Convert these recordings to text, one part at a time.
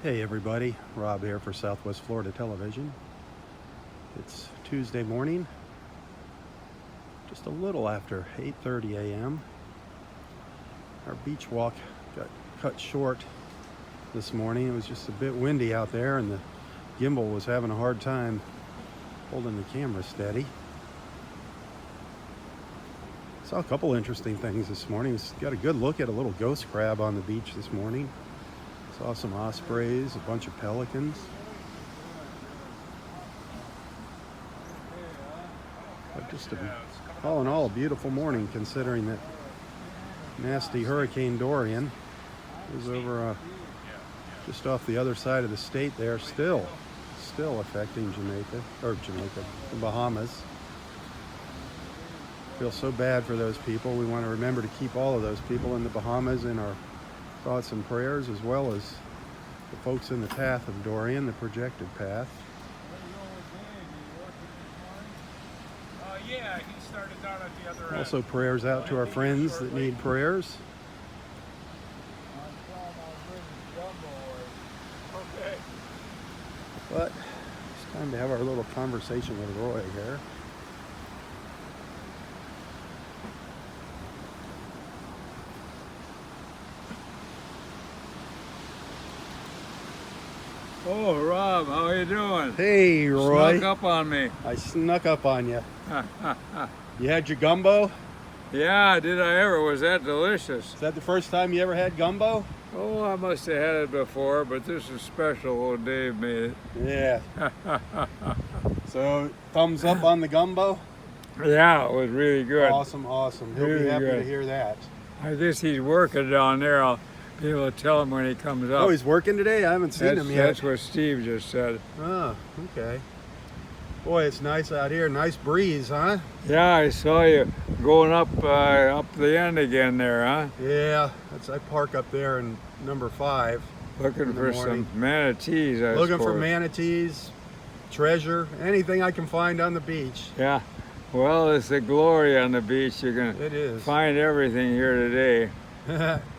Hey everybody, Rob here for Southwest Florida Television. It's Tuesday morning, just a little after 8:30 a.m. Our beach walk got cut short this morning. It was just a bit windy out there and the gimbal was having a hard time holding the camera steady. Saw a couple interesting things this morning. Got a good look at a little ghost crab on the beach this morning. Saw some ospreys, a bunch of pelicans. But just all in all, a beautiful morning considering that nasty Hurricane Dorian was over just off the other side of the state there, still affecting the Bahamas. Feel so bad for those people. We want to remember to keep all of those people in the Bahamas in our thoughts and prayers, as well as the folks in the path of Dorian, the projected path. Yeah, he started down at the other end. Also prayers out to our friends that need prayers. Okay. But it's time to have our little conversation with Roy here. Oh, Rob, how are you doing? Hey, Roy. Snuck up on me. I snuck up on you. You had your gumbo? Yeah, did I ever? Was that delicious? Is that the first time you ever had gumbo? Oh, I must have had it before, but this is special. Old Dave made it. Yeah. So, thumbs up on the gumbo? Yeah, it was really good. Awesome. He'll Really be happy good. to hear that. I guess he's working down there. I'll be able to tell him when he comes up. Oh, he's working today? I haven't seen him yet. That's what Steve just said. Oh, okay. Boy, it's nice out here. Nice breeze, huh? Yeah, I saw you going up the end again there, huh? Yeah, I park up there in number 5. Looking for some manatees, I Looking for suppose. manatees, treasure, anything I can find on the beach. Yeah. Well, it's the glory on the beach. You're going It to is. find everything here today.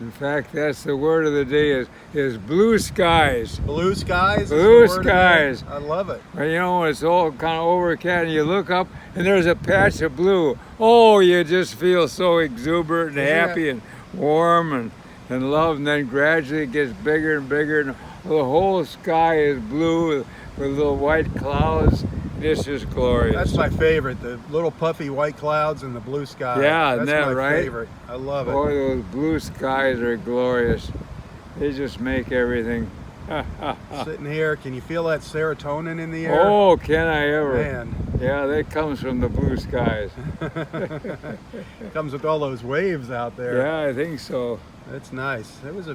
In fact, that's the word of the day is blue skies. Blue skies? Blue is the word of the day. skies. I love it. You know, it's all kind of overcast and you look up and there's a patch of blue. Oh, you just feel so exuberant and Yeah. happy and warm and love, and then gradually it gets bigger and bigger and the whole sky is blue with little white clouds. This is glorious. That's my favorite, the little puffy white clouds and the blue sky. Yeah, that's isn't that my right? favorite. I love it. Boy, those blue skies are glorious. They just make everything. Sitting here, can you feel that serotonin in the air? Oh, can I ever? Man. Yeah, that comes from the blue skies. Comes with all those waves out there. Yeah, I think so. That's nice. There was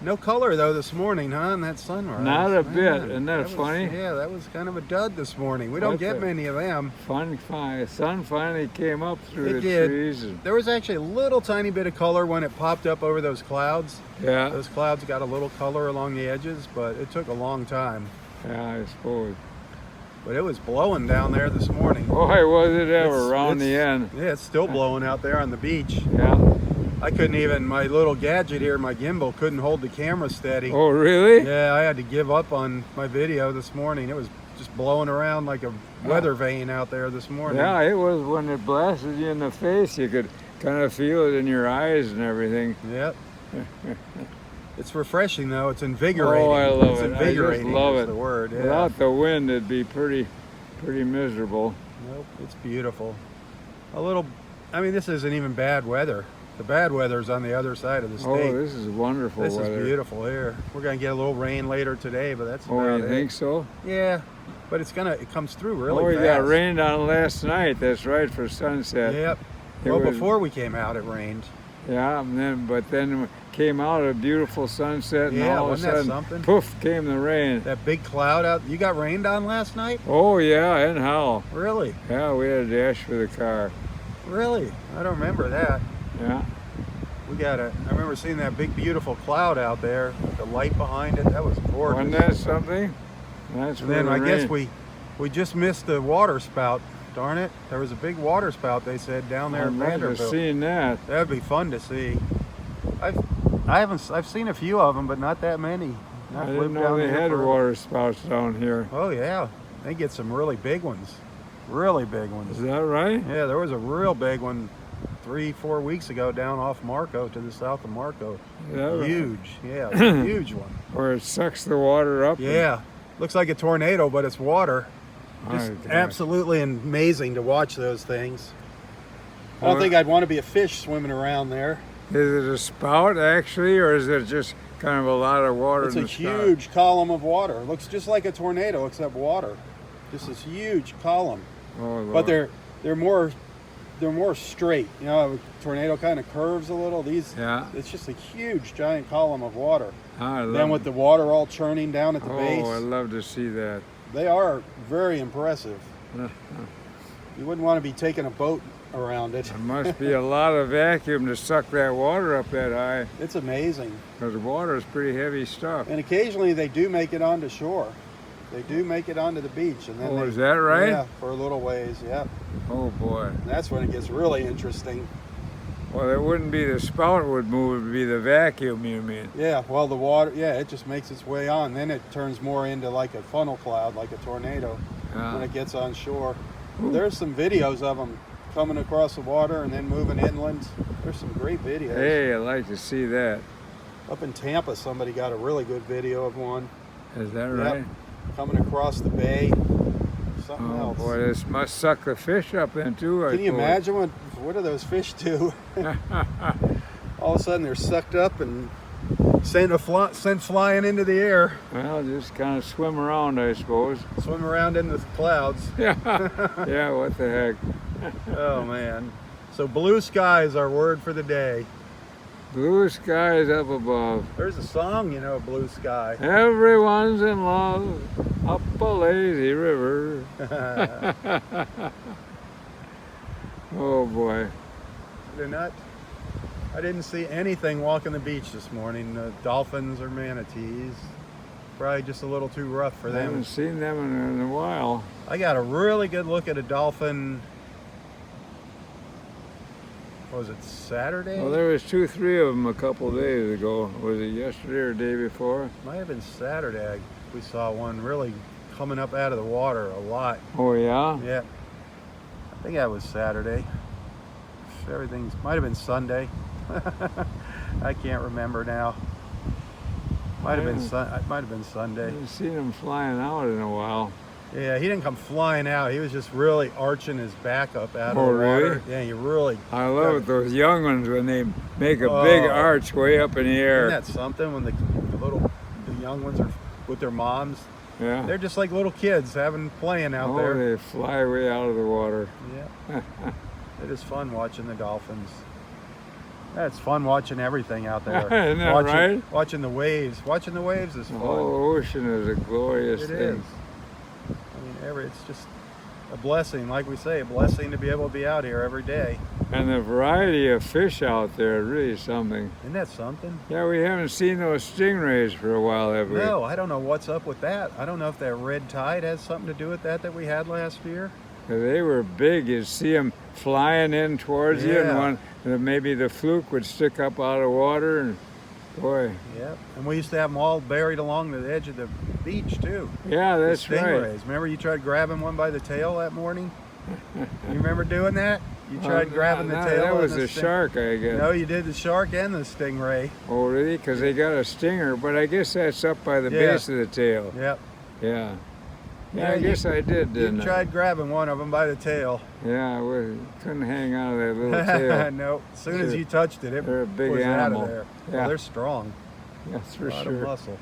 no color though this morning, huh? In that sunrise. Not a bit. Man, Isn't that was- funny? Yeah, that was kind of a dud this morning. We don't What's get that? many of them. Fun. The sun finally came up through It the did. trees. And, There was actually a little tiny bit of color when it popped up over those clouds. yeah, Those clouds got a little color along the edges, but it took a long time. yeah, I suppose. But it was blowing down there this morning. Boy, was it ever It's- around the it's- end. Yeah, it's still blowing out there on the beach. Yeah. I couldn't even, my little gadget here, my gimbal, couldn't hold the camera steady. Oh, really? Yeah, I had to give up on my video this morning. It was just blowing around like a weather vane out there this morning. Yeah, it was when it blasted you in the face. You could kind of feel it in your eyes and everything. Yep. It's refreshing though. It's invigorating. Oh, I love it's it. Invigorating I just love is it. the word. Yeah. Without the wind, it'd be pretty miserable. Nope, it's beautiful. This isn't even bad weather. The bad weather's on the other side of the state. Oh, this is wonderful This weather. is beautiful here. We're gonna get a little rain later today, but that's Oh, about you it. think so? Yeah, but it comes through really Oh, we fast. got rained on last night. That's right, for sunset. Yep. It Well, was- before we came out, it rained. Yeah, but then came out a beautiful sunset, and Yeah, all of a wasn't that sudden, something? poof, came the rain. That big cloud out. You got rained on last night? Oh yeah, and how? Really? Yeah, we had a dash for the car. Really? I don't remember that. Yeah. I remember seeing that big beautiful cloud out there, with the light behind it. That was gorgeous. Wasn't that something? That's And then where I the guess rain- we just missed the water spout. Darn it! There was a big water spout, they said, down there I in might have Vanderbilt. seen that. That'd be fun to see. I've seen a few of them, but not that many. And I I've didn't lived know down they here had for- water spouts down here. Oh yeah, they get some really big ones. Really big ones. Is that right? Yeah, there was a real big one 3-4 weeks ago down off Marco to the south of Marco. Is that right? Huge, yeah, it's a huge one. Where it sucks the water up? Yeah, looks like a tornado, but it's water. Just My gosh. absolutely amazing to watch those things. I don't think I'd want to be a fish swimming around there. Is it a spout actually, or is it just kind of a lot of water It's in a the sky? huge column of water. It looks just like a tornado except water. Just this huge column. Oh, But Lord. they're more straight. You know, a tornado kind of curves a little. These, Yeah. it's just a huge giant column of water. I love Then with the water all churning down at the base, I love to see that. they are very impressive. You wouldn't want to be taking a boat around it. There must be a lot of vacuum to suck that water up that high, It's amazing. because water is pretty heavy stuff. And occasionally they do make it onto shore. They do make it onto the beach, and then Oh, they, is that right? Yeah, for a little ways. Yeah, Oh boy. and that's when it gets really interesting. Well, it wouldn't be the spout would move, it would be the vacuum, you mean? Yeah, well, the water, yeah, it just makes its way on. Then it turns more into like a funnel cloud, like a tornado, when it gets on shore. There's some videos of them coming across the water and then moving inland. There's some great videos. Hey, I'd like to see that. Up in Tampa, somebody got a really good video of one. Is that Yep. right? Coming across the bay. Something Oh else. boy, this must suck the fish up then too. I Can you suppose. imagine what do those fish do? All of a sudden they're sucked up and sent flying into the air, Well, just kind of swim around, I suppose. swim around in the clouds. Yeah, yeah. What the heck? Oh man. So blue sky is our word for the day. Blue skies up above. There's a song, you know, Blue Sky. Everyone's in love up a lazy river. Oh boy. They're not. I didn't see anything walking the beach this morning. Dolphins or manatees. Probably just a little too rough for I them. haven't seen them in a while. I got a really good look at a dolphin. What was it, Saturday? Well, there was 2-3 of them a couple days ago. Was it yesterday or the day before? Might have been Saturday. We saw one really coming up out of the water a lot. Oh yeah. Yeah. I think that was Saturday. Everything's might have been Sunday. I can't remember now. Might have been Yeah. might have been I Sunday. haven't seen them flying out in a while. Yeah, he didn't come flying out. He was just really arching his back up out of Oh, the water. really? Yeah, you really. I love those young ones when they make a big Oh. arch way up in the air. Isn't that something when the young ones are with their moms? Yeah. They're just like little kids playing out Oh, there. they fly way out of the water. Yeah. It is fun watching the dolphins. Yeah, it's fun watching everything out there. Isn't that watching, right? Watching the waves. Watching the waves is The fun. whole ocean is a glorious It thing. is. I mean, it's just a blessing, like we say, a blessing to be able to be out here every day. And the variety of fish out there is really something. Isn't that something? Yeah, we haven't seen those stingrays for a while, have we? No, I don't know what's up with that. I don't know if that red tide has something to do with that we had last year. They were big. You'd see them flying in towards you, and maybe the fluke would stick up out of water, and boy. Yep. And we used to have them all buried along the edge of the beach too. Yeah, The that's right. stingrays. Remember you tried grabbing one by the tail that morning? You remember doing that? You tried grabbing the tail. That of was the the shark, I guess. No, you did the shark and the stingray. Oh, really? Because they got a stinger, but I guess that's up by the Yeah. base of the tail. Yep. Yeah. Yeah, Yeah, I guess I did, You didn't I? tried grabbing one of them by the tail. Yeah, I couldn't hang out of that little tail. No, as soon as They're- you touched it, they're a big was animal. out of there. Yeah. Well, they're strong. That's A for lot of sure. muscle.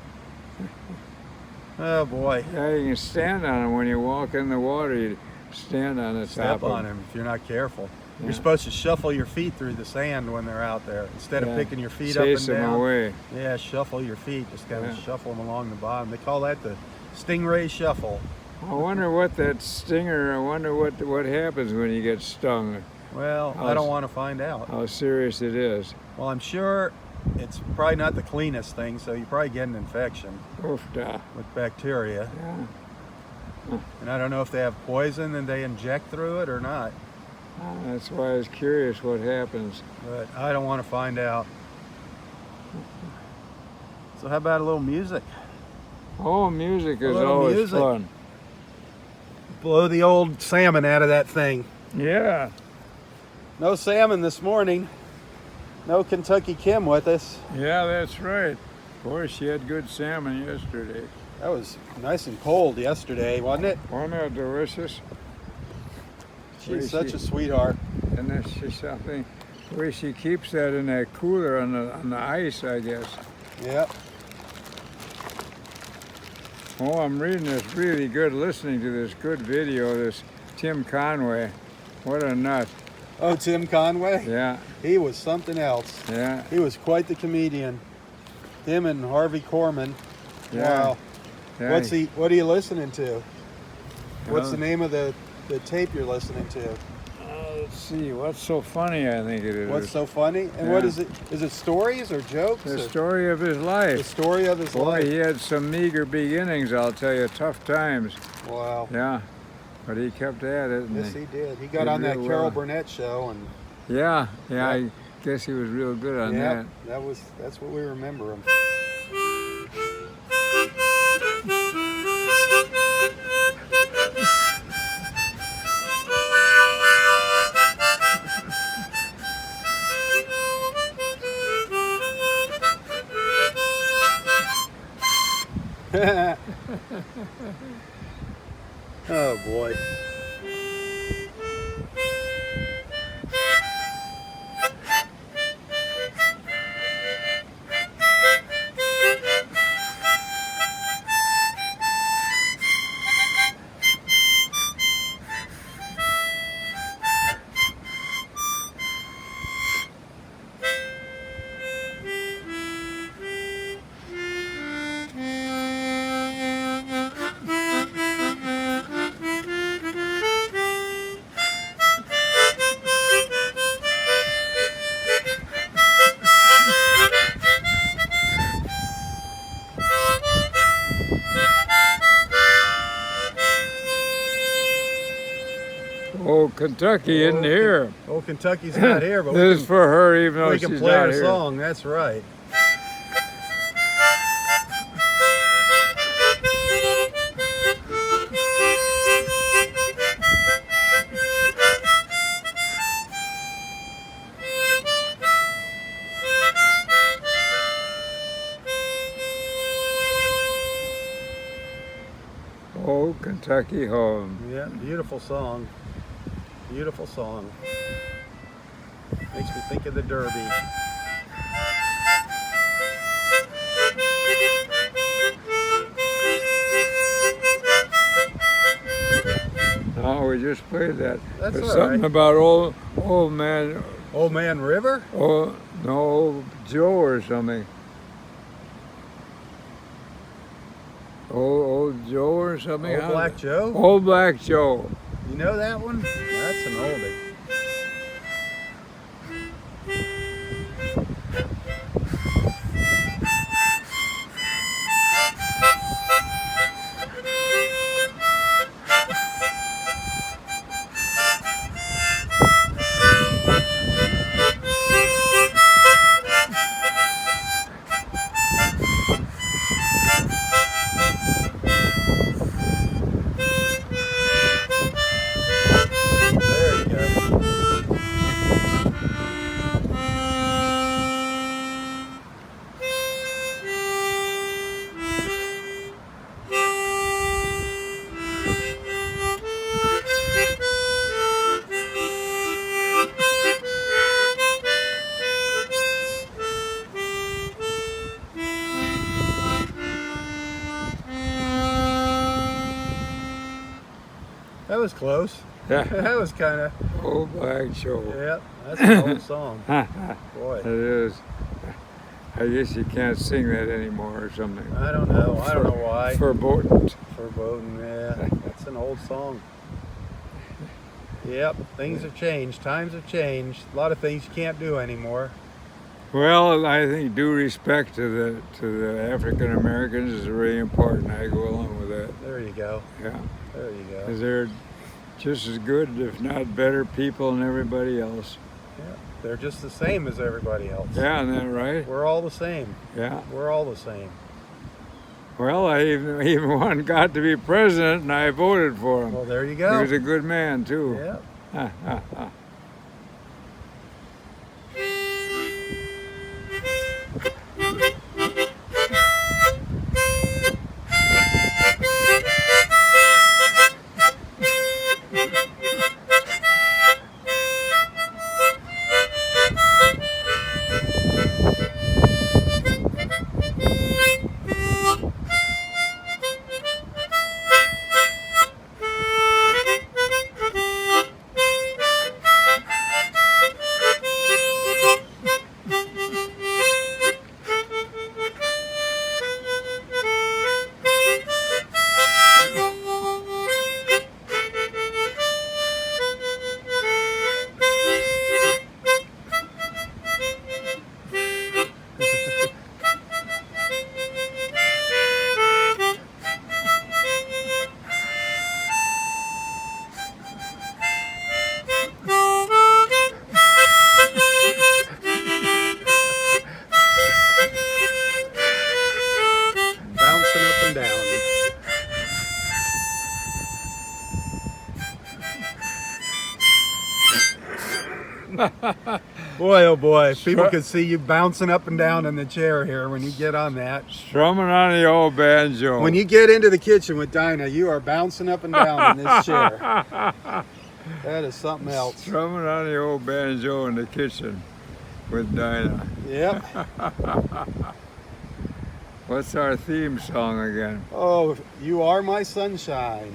Oh boy. Yeah, you can stand on them when you walk in the water. You stand on the top Step of on them if you're not careful. Yeah. You're supposed to shuffle your feet through the sand when they're out there instead of Yeah. picking your feet up and Chase them down. away. Yeah, shuffle your feet. Just kind of Yeah. shuffle them along the bottom. They call that the stingray shuffle. I wonder what that stinger, I wonder what happens when you get stung, Well, I don't want to find out. how serious it is. Well, I'm sure it's probably not the cleanest thing, so you probably get an infection Oof, da. with bacteria. Yeah. And I don't know if they have poison and they inject through it or not, That's why I was curious what happens. but I don't want to find out. So how about a little music? Oh, music A is little always music. fun. Blow the old salmon out of that thing. Yeah, No salmon this morning. No Kentucky Kim with us. yeah, that's right. Boy, she had good salmon yesterday. That was nice and cold yesterday, wasn't it? Wasn't that delicious? She's such a sweetheart. And then she's something, the way she keeps that in that cooler on the ice, I guess. Yep. Oh, I'm reading this really good, listening to this good video, this Tim Conway. What a nut. Oh, Tim Conway? Yeah, He was something else. yeah, He was quite the comedian. Him and Harvey Korman. yeah. Wow. yeah. What are you listening to? What's Uh, the name of the tape you're listening to? Let's see, what's so funny, I think it is. What's so funny? And what Yeah. is it? Is it stories or jokes? The or story of his the life. story of his Boy, life. he had some meager beginnings, I'll tell you, tough times. Wow. Yeah, but he kept at it. And Yes, he did. He got did on that real Carol well. Burnett show, and yeah, Yeah. I guess he was real good on yeah, that's what we remember him. Oh boy. Oh, Kentucky isn't here. Oh, Kentucky's not here, but This is for her, even though we she's can play not our here. song. That's right. Oh, Kentucky home. Yeah, beautiful song. Beautiful song. Makes me think of the Derby. No, we just played that. That's There's all something right. about old man, Old Man River? oh, no, Joe or something. Old Joe or something. Old Black Joe? Old Black Joe. You know that one? That's an oldie. There you go. That was close. Yeah, That was kind of, Old Black Joe. yeah, that's an old song. Boy, It is. I guess you can't sing that anymore or something. I don't know. I don't know why. Verboten. Foreboding, yeah. That's an old song. Yep, things have changed. Times have changed. A lot of things you can't do anymore. Well, I think due respect to the African Americans is really important. I go along with that. There you go. Yeah, There you go. because they're just as good, if not better, people than everybody else. Yeah, they're just the same as everybody else. Yeah, isn't that right? We're all the same. Yeah. We're all the same. Well, I even one got to be president, and I voted for him. Well, there you He go. was a good man too. Yeah. Bouncing up and down. Boy, oh boy, people could see you bouncing up and down in the chair here when you get on that. Strumming on the old banjo. When you get into the kitchen with Dinah, you are bouncing up and down in this chair. That is something else. Strumming on the old banjo in the kitchen with Dinah. Yep. What's our theme song again? Oh, you are my sunshine.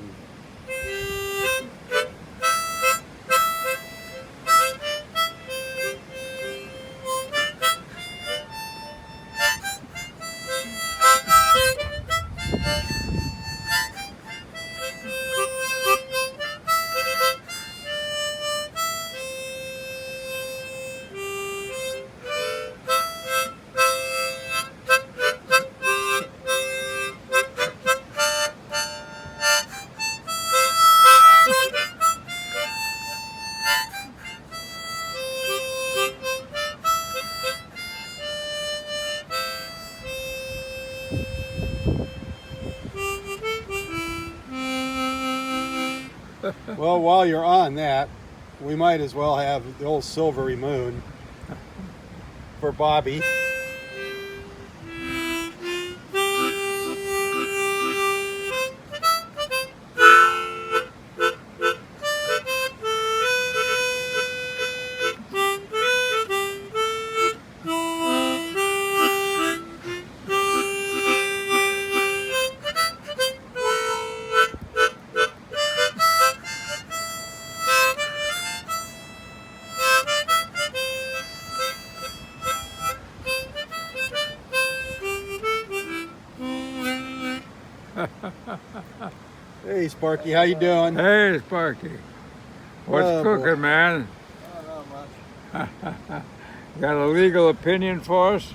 Well, while you're on that, we might as well have the old Silvery Moon for Bobby. Hey Sparky, how you doing? Hey, Sparky. What's Oh, cooking, boy. man? Not much. Got a legal opinion for us?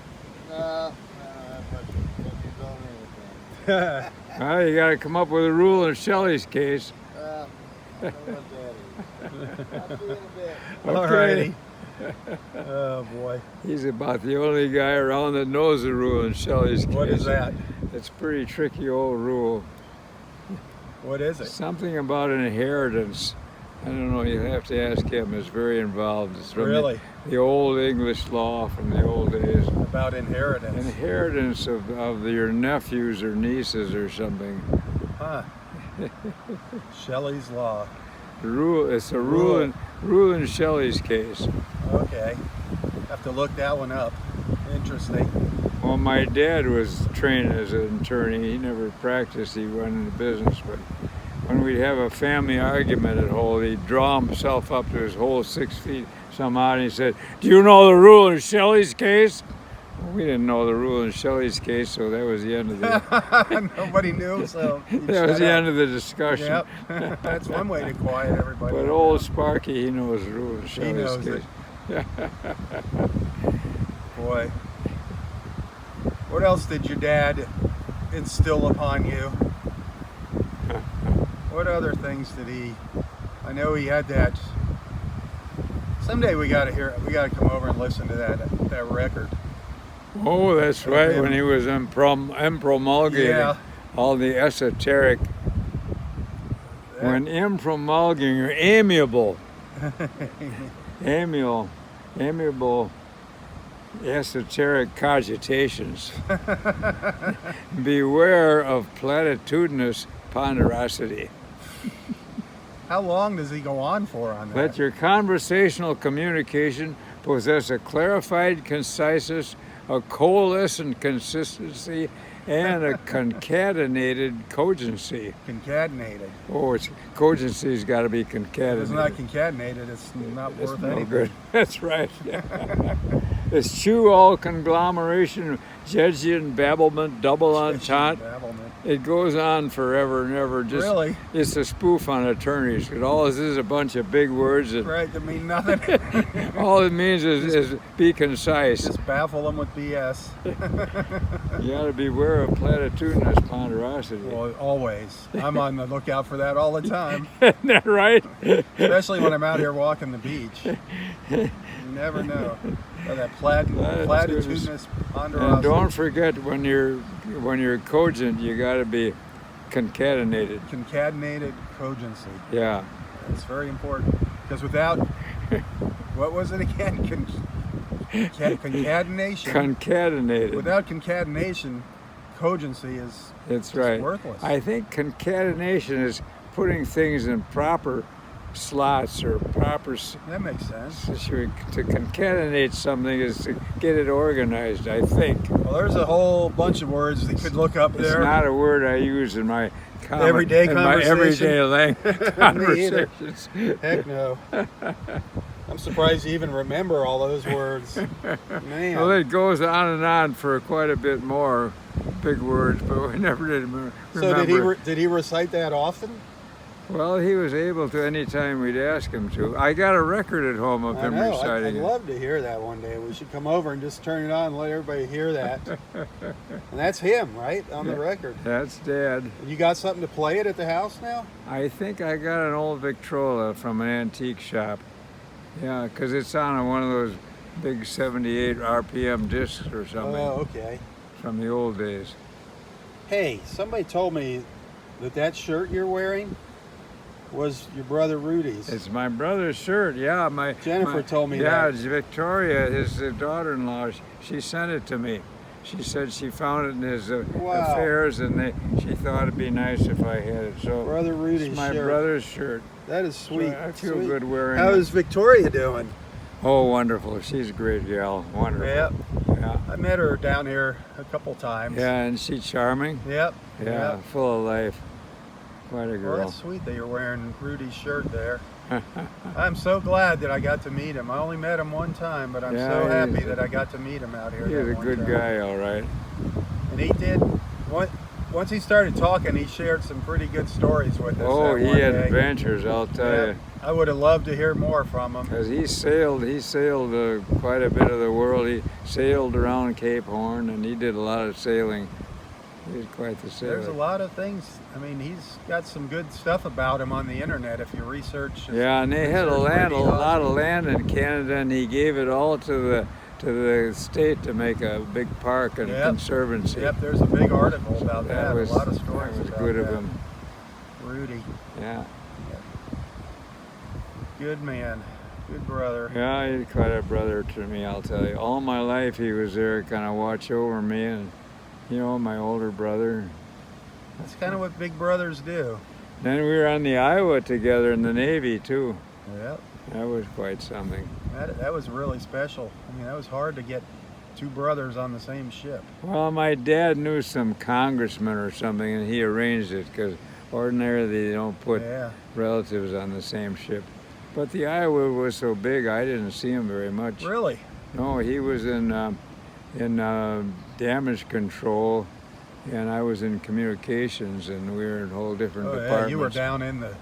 No, not Well, you got to come up with a rule in Shelley's case. I know what that is. I'll see you in a bit. Alrighty. Oh boy. He's about the only guy around that knows the rule in Shelley's case. What is that? It's a pretty tricky old rule. What is it? Something about inheritance. I don't know, you have to ask him. It's very involved. It's from Really? the old English law from the old days. About inheritance. Inheritance of your nephews or nieces or something. Huh. Shelley's Law. The rule. It's a rule in Shelley's case. Okay. Have to look that one up. Interesting. Well, my dad was trained as an attorney. He never practiced. He went into business, but when we'd have a family argument at home, he'd draw himself up to his whole 6 feet somehow, and he said, "Do you know the rule in Shelley's case?" Well, we didn't know the rule in Shelley's case, so that was the end of the. Nobody knew, so you That was shut the up. end of the discussion. Yep. That's one way to quiet everybody. But old Sparky, he knows the rule in He Shelley's knows case. it. Boy. What else did your dad instill upon you? What other things did he? I know he had that. Someday we got to come over and listen to that record. Oh, that's right, when he was impromulgating Yeah. all the esoteric. When impromulgating, or amiable, amiable esoteric cogitations. Beware of platitudinous ponderosity. How long does he go on for on that? Let your conversational communication possess a clarified conciseness, a coalescent consistency, and a concatenated cogency. Concatenated. Oh, cogency's got to be If concatenated. it's not concatenated, it's not It's worth no anything. good. That's right. Eschew all conglomeration, judging, babblement, double entente. Babblement. It goes on forever and ever. Just Really? It's a spoof on attorneys. It all is a bunch of big words. That Right, that mean nothing. all it means is be concise. Just baffle them with BS. You got to beware of platitudinous ponderosity. Well, always. I'm on the lookout for that all the time, Isn't that right? especially when I'm out here walking the beach. You never know. Oh, that platitudinous ponderosity. And don't forget, when you're cogent, you got to be concatenated. Concatenated cogency. Yeah. It's very important. Because without, what was it again? Concatenation. Concatenated. Without concatenation, cogency is That's just right. worthless. I think concatenation is putting things in proper slots or proper. That makes sense. To concatenate something is to get it organized, I think. Well, there's a whole bunch of words that you could look up It's there. not a word I use in my Everyday in my everyday either. conversations. Heck no. I'm surprised you even remember all those words. Man. Well, it goes on and on for quite a bit more big words, but we never did remember. So did he recite that often? Well, he was able to anytime we'd ask him to. I got a record at home of I him know. I'd reciting it. love to hear that one day. We should come over and just turn it on and let everybody hear that. And that's him, right? On the record. That's Dad. You got something to play it at the house now? I think I got an old Victrola from an antique shop. Yeah, because it's on one of those big 78 RPM discs or something Oh, okay. from the old days. Hey, somebody told me that shirt you're wearing was your brother Rudy's. It's my brother's shirt. Yeah, Jennifer told me yeah, that. it's Victoria, his daughter-in-law. She sent it to me. She said she found it in his Wow. affairs, and she thought it'd be nice if I had it. So Brother Rudy's it's my shirt. brother's shirt. That is sweet. So I feel sweet. good wearing How it. is Victoria doing? Oh, wonderful. She's a great gal. Wonderful. Yep. Yeah. I met her down here a couple times. Yeah, and she's charming. Yep. Yeah, Yep. full of life. Quite a Well, girl. that's sweet that you're wearing Rudy's shirt there. I'm so glad that I got to meet him. I only met him one time, but I'm Yeah, so happy he's a- that I got to meet him out here. He's that a one good time. guy, all right. And he did. Once he started talking, he shared some pretty good stories with us. Oh, that he one had day. adventures, I'll tell Yeah. you. I would have loved to hear more from him. Because he sailed quite a bit of the world. He sailed around Cape Horn, and he did a lot of sailing. He was quite the sailor. There's a lot of things. I mean, he's got some good stuff about him on the internet if you research. Yeah, and they had a research Rudy lot of Osmond. land in Canada, and he gave it all to the state to make a big park and Yep. conservancy. Yep, there's a big article about that. That was a lot of stories that was about good that. of him. Rudy, Yeah, good man, good brother. yeah, he's quite a brother to me, I'll tell you. All my life he was there, kind of watch over me, and my older brother. That's kind of what big brothers do. Then we were on the Iowa together in the Navy too. Yep, That was quite something. that was really special. I mean, that was hard to get two brothers on the same ship. Well, my dad knew some congressman or something, and he arranged it, because ordinarily they don't put Yeah, relatives on the same ship. But the Iowa was so big, I didn't see him very much. really. No, he was in damage control, and I was in communications, and we were in whole different Oh yeah, departments. you were down in the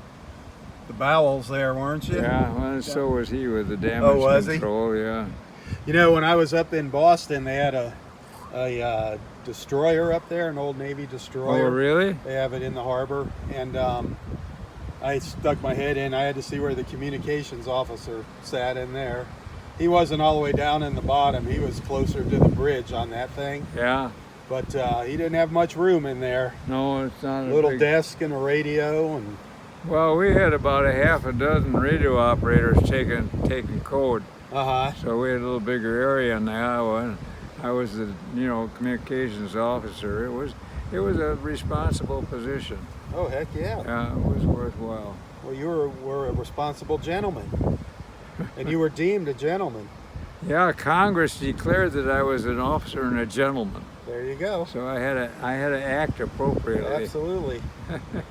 bowels there, weren't you? Yeah, well, so was he with the damage Oh, was he? control. Yeah. You know, when I was up in Boston, they had a destroyer up there, an old Navy destroyer. Oh, really? They have it in the harbor, and I stuck my head in. I had to see where the communications officer sat in there, He wasn't all the way down in the bottom. He was closer to the bridge on that thing. Yeah. But he didn't have much room in there. No, it's not a Little big... desk and a radio and. Well, we had about a half a dozen radio operators taking code. So we had a little bigger area in the Iowa, and I was the communications officer. It was a responsible position. Oh heck yeah! Yeah, it was worthwhile. Well, you were a responsible gentleman, and you were deemed a gentleman. Yeah, Congress declared that I was an officer and a gentleman. There you go. So I had to act appropriately. Absolutely.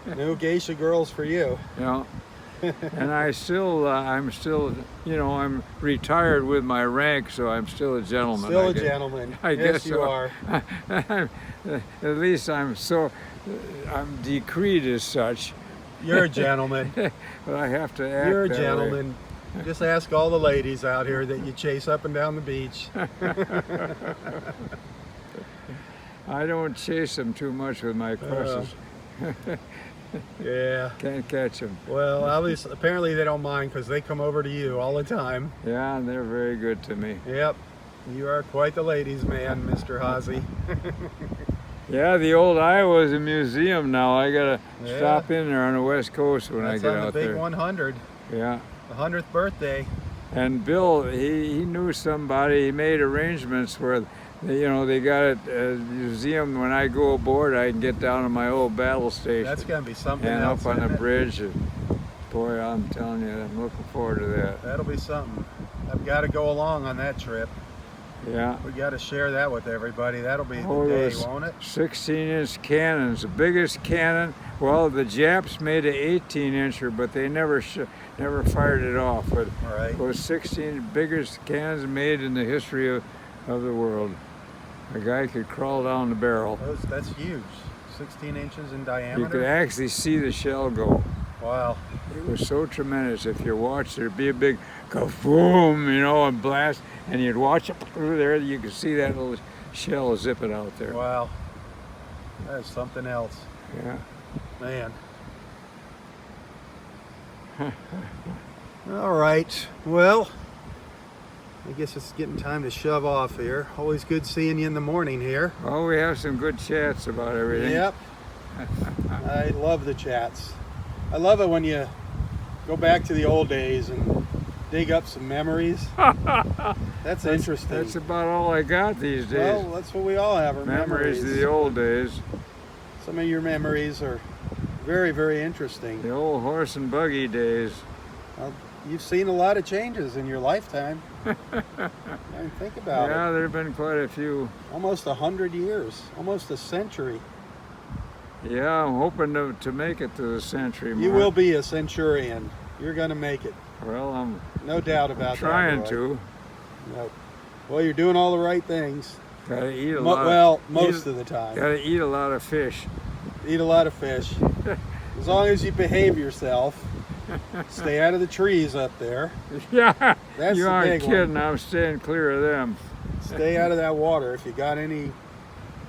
No geisha girls for you. And I'm still, I'm retired with my rank, so I'm still a gentleman. Still a gentleman. I guess guess you so. are. At least I'm decreed as such. You're a gentleman. But I have to act You're a that gentleman. Just ask all the ladies out here that you chase up and down the beach. I don't chase them too much with my crushes. Yeah. Can't catch them. Well, obviously, apparently they don't mind because they come over to you all the time. Yeah, and they're very good to me. Yep. You are quite the ladies' man, Mr. Hazy. Yeah, the old Iowa is a museum now. I gotta stop in there on the West Coast when I get out there. That's on the big 100. Yeah. The 100th birthday. And Bill, he knew somebody. He made arrangements where, they got a museum. When I go aboard, I can get down to my old battle station. That's gonna be something and else. up on the isn't it? bridge. And boy, I'm telling you, I'm looking forward to that. That'll be something. I've got to go along on that trip. Yeah. We got to share that with everybody. That'll be the day, Those won't it? 16-inch cannons, the biggest cannon. Well, the Japs made an 18-incher, but they never fired it off. But All right. those 16 biggest cannons made in the history of the world. A guy could crawl down the barrel. That's huge. 16 inches in You could diameter. actually see the shell go. Wow. It was so tremendous. If you watched, there'd be a big kaboom, and blast, and you'd watch it through there. You could see that little shell zipping out there. Wow. That is something else. Yeah. Man. All right. Well, I guess it's getting time to shove off here. Always good seeing you in the morning here. Well, we have some good chats about everything. Yep. I love the chats. I love it when you go back to the old days and dig up some memories. That's interesting. That's about all I got these days. Well, that's what we all have, our Memories memories. of the old days. Some of your memories are very, very interesting. The old horse and buggy days. Well, you've seen a lot of changes in your lifetime. I mean, think about Yeah, it. there have been quite a few. Almost 100 years, almost a century. Yeah, I'm hoping to make it to the century mark. You will be a centurion. You're going to make it. Well, I'm No doubt about trying that. to. No. Well, you're doing all the right things. Gotta eat a lot. Well, most of the time. Gotta eat a lot of fish. Eat a lot of fish. As long as you behave yourself, stay out of the trees up there. Yeah, That's you the aren't big one. kidding. I'm staying clear of them. Stay out of that water. If you got any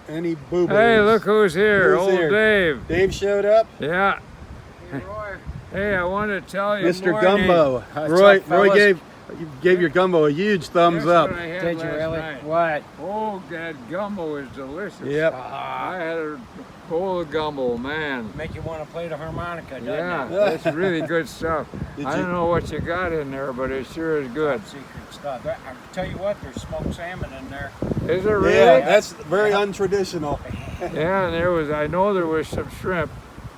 boo-boos. Hey, look who's here. Who's Old here? Dave. Dave showed up. Yeah. Hey, I want to tell you, Mr. morning. Gumbo. What's Roy up, fellas? gave your gumbo a huge thumbs Guess up. what I had Did you last really? night? What? Oh, that gumbo is delicious. Yep. I had a bowl of gumbo, man. Make you want to play the harmonica, doesn't Yeah, it? that's really good stuff. Did I you- don't know what you got in there, but it sure is good. Secret stuff. I tell you what, there's smoked salmon in there. Is it really? Yeah, that's very untraditional. Yeah, and I know there was some shrimp.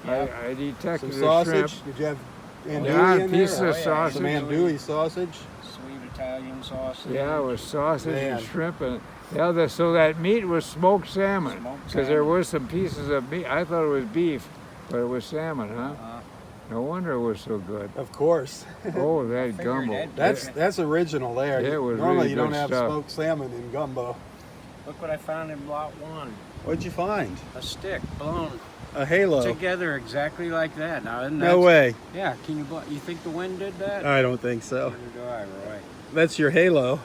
Yeah. I detected Some the shrimp. sausage. Did you have andouille Yeah, in a piece there? of yeah. sausage. Some andouille sausage. Sweet Italian sausage. Yeah, it was sausage Man. and shrimp, and so that meat was smoked salmon. Smoked Because there salmon. was some pieces of meat. I thought it was beef, but it was salmon, huh? No wonder it was so good. Of course. Oh, that figured gumbo. that- That's original there. Yeah, it was Normally really you don't good have stuff. smoked salmon in gumbo. Look what I found in lot 1. What'd you find? A stick blown A halo. together exactly like that. Now, isn't No that- way. Yeah, you think the wind did that? I don't think so. Neither do I, Roy. That's your halo.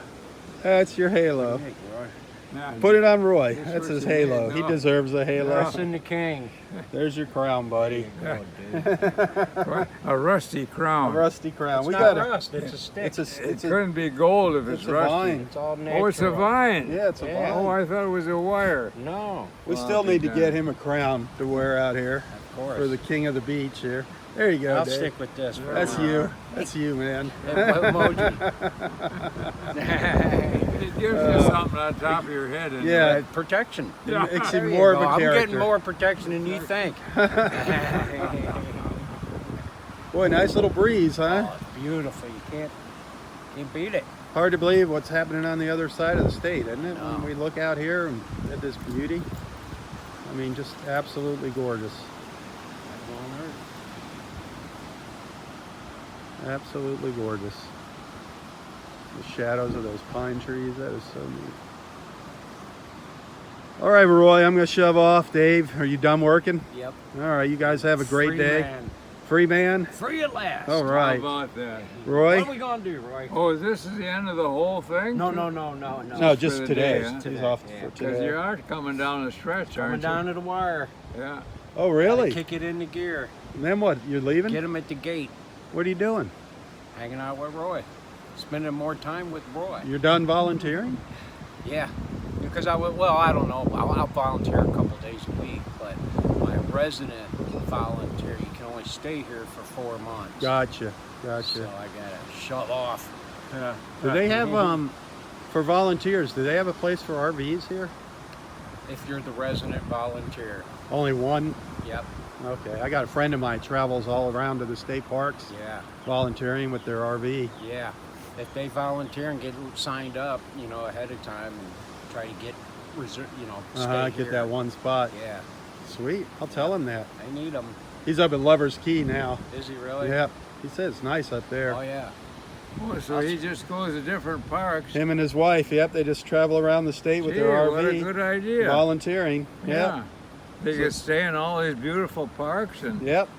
That's your halo. Hey, Roy. Yeah. Put it on Roy. This That's was his the halo. name, He no. deserves a halo. Russing the king. There's your crown, buddy. What? A rusty A crown. rusty crown. It's we not got rust, it's a stick. It's It a couldn't be gold if it's it's a rusty. vine. It's all natural. Oh, it's a vine. Yeah, it's a Yeah. Oh, vine. I thought it was a wire. No, We Well, still need to good get job. him a crown to wear out here of course. for the king of the beach here. There you go, I'll Dave. stick with this. For That's a while. you. That's you, man. Emoji. It gives you something on top of your head. And Yeah. Protection. Yeah. Makes There him you more of go. a I'm character. getting more protection than you think. Boy, nice little breeze, huh? Oh, it's beautiful. You can't beat it. Hard to believe what's happening on the other side of the state, isn't it? No. When we look out here and at this beauty. I mean, just absolutely gorgeous. Absolutely gorgeous. The shadows of those pine trees, that is so neat. All right, Roy, I'm going to shove off. Dave, are you done working? Yep. All right, you guys have a great Free day. man. Free man? Free at last. All How right. about that? Roy? What are we gonna do, Roy? Oh, this is the end of the whole thing? No. No, just the today. day, huh? He's off Yeah. for Because today. you are coming down the stretch, Coming aren't down to the wire. you? Yeah. Oh, really? Kick it into gear. And then what? You're leaving? Get him at the gate. What are you doing? Hanging out with Roy. Spending more time with Roy. You're done volunteering? Yeah. Because I don't know. I'll volunteer a couple days a week, but my resident volunteer, you can only stay here for 4 months. Gotcha. So Gotcha. I gotta shove off. Yeah. Do they have, for volunteers, do they have a place for RVs here? If you're the resident volunteer. Only one? Yep. Okay. I got a friend of mine travels all around to the state parks Yeah. volunteering with their RV. Yeah. If they volunteer and get signed up, ahead of time and try to get stay Get here. that one spot. Yeah. Sweet. I'll tell him that. I need them. He's up at Lover's Key now. Is he really? Yep. He says it's nice up there. Oh yeah. Oh, so he just goes to different parks. Him and his wife, yep, they just travel around the state with Gee, their what a RV. good idea. Volunteering. Yeah. Yep. They could stay in all these beautiful parks and Yep.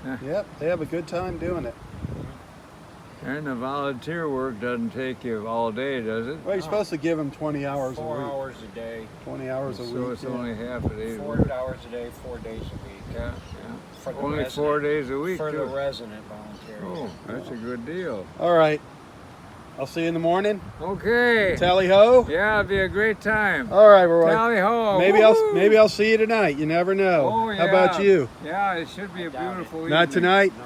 Yeah. Yep. They have a good time doing it. the volunteer work doesn't take you all day, does it? Well, you're supposed to give them 20 hours 4 a week. hours a day. 20 hours a So week. it's yeah. only half a day. 4 hours a day, 4 days a week. Yeah, For the Only resident, 4 days a week, For the too. resident volunteers. Oh, that's a good deal. All right. I'll see you in the morning. Okay. Tally ho. Yeah, it'd be a great time. All right, Roy. Tally ho. Maybe Woo-hoo. I'll see you tonight. You never know. Oh, yeah. How about you? Yeah, it should be a beautiful evening. Not tonight. No,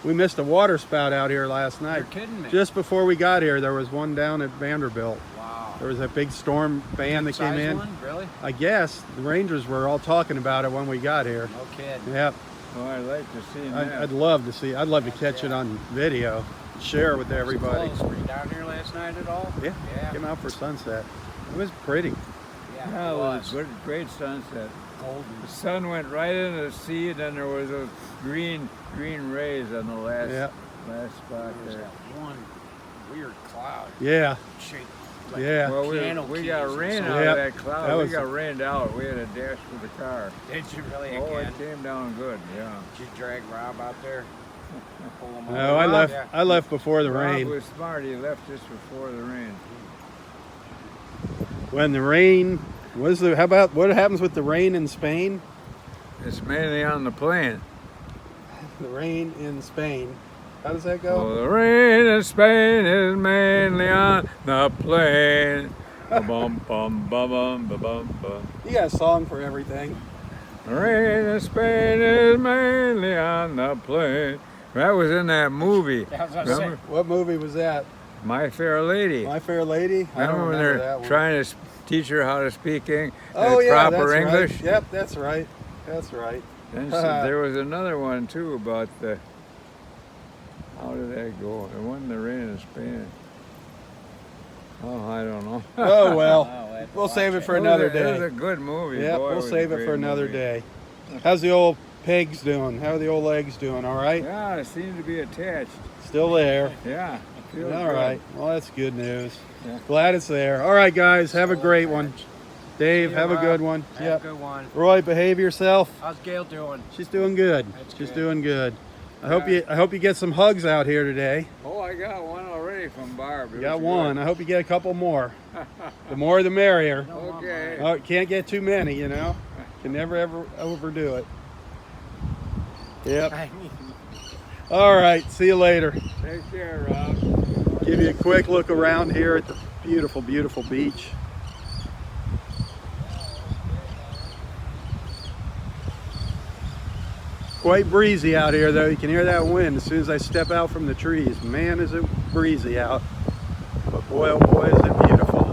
We missed a water spout out here last night. you're kidding me. Just before we got here, there was one down at Vanderbilt. Wow. There was a big storm ban that came Size in. one? Really? I guess the Rangers were all talking about it when we got here. No kidding. Yep. Oh, I'd like to see that. I'd love to see. I'd love to catch it on video, share it with everybody. Close. Were you down here last night at all? Yeah. Yeah. Came out for sunset. It was pretty. Yeah, it was a good, great sunset. Golden. The sun went right into the sea, and then there was those green rays on the last spot There was there. that one weird cloud Yeah. shaped Yeah. Well, piano we keys got or rain something. out Yep. of that cloud. That We was- got rained out. We had to dash with the car. Did you really Oh, again? it came down good. Yeah. Did you drag Rob out there? Pull him No, over? I left. Yeah. I left before the Rob rain. was smart. He left just before the rain. When the rain was the. How about what happens with the rain in Spain? It's mainly on the plane. The rain in Spain. How does that Oh, go? the rain in Spain is mainly on the plane. Bum bum bum bum bum bum. You got a song for everything. The rain in Spain is mainly on the plane. That was in that movie. I was gonna say, Remember? What movie was that? My Fair Lady. My Fair Lady. I don't Remember when remember they're that one. trying to teach her how to speak Oh yeah, proper that's English? right. Yep, that's right. That's right. And so there was another one too about the. How did that go? It wasn't the rain in Spain. Oh, I don't know. Oh well, oh, I'd we'll watch save it for It was another It was a day. good movie. Yep, Boy, it we'll was a save it great for another movie. day. How's the old pegs doing? How are the old legs doing? All right? Yeah, it seemed to be attached. Still there. Yeah. feels All good. right. Well, that's good news. Yeah. Glad it's there. All right, guys. Have a great one. Dave, See you, have a Rob. good one. Have a good one. Roy, behave yourself. How's Gail doing? She's doing good. That's She's good. doing good. I hope you get some hugs out here today. Oh, I got one already from Barb. You got one. I hope you get a couple more. The more the merrier. Okay. Oh, can't get too many, you know. Can never ever overdo it. Yep. All right. See you later. Take care, Rob. Give you a quick look around here at the beautiful, beautiful beach. Quite breezy out here, though. You can hear that wind as soon as I step out from the trees. Man, is it breezy out. But boy, oh boy, is it beautiful.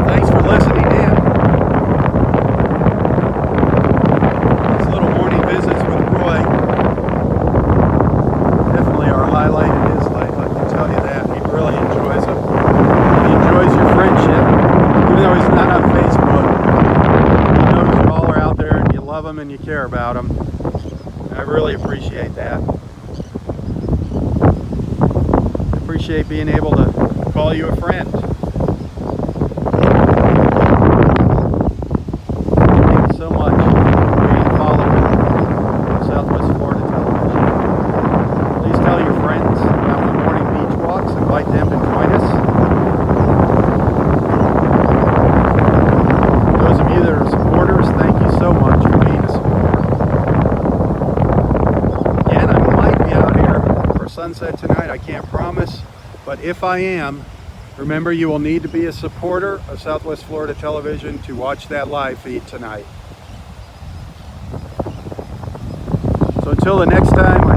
Thanks for listening in. These little morning visits with Roy definitely are a highlight in his life, I can tell you that. He really enjoys them. He enjoys your friendship, even though he's not on Facebook. Love them and you care about them. I really appreciate that. I appreciate being able to call you a friend. Thank you so much for being followed on Southwest Florida Television. Please tell your friends about the morning beach walks. Invite them to join us. Those of you that are supporters, thank you so much for being a supporter. Again, I might be out here for sunset tonight. I can't promise, but if I am, remember you will need to be a supporter of Southwest Florida Television to watch that live feed tonight. So until the next time,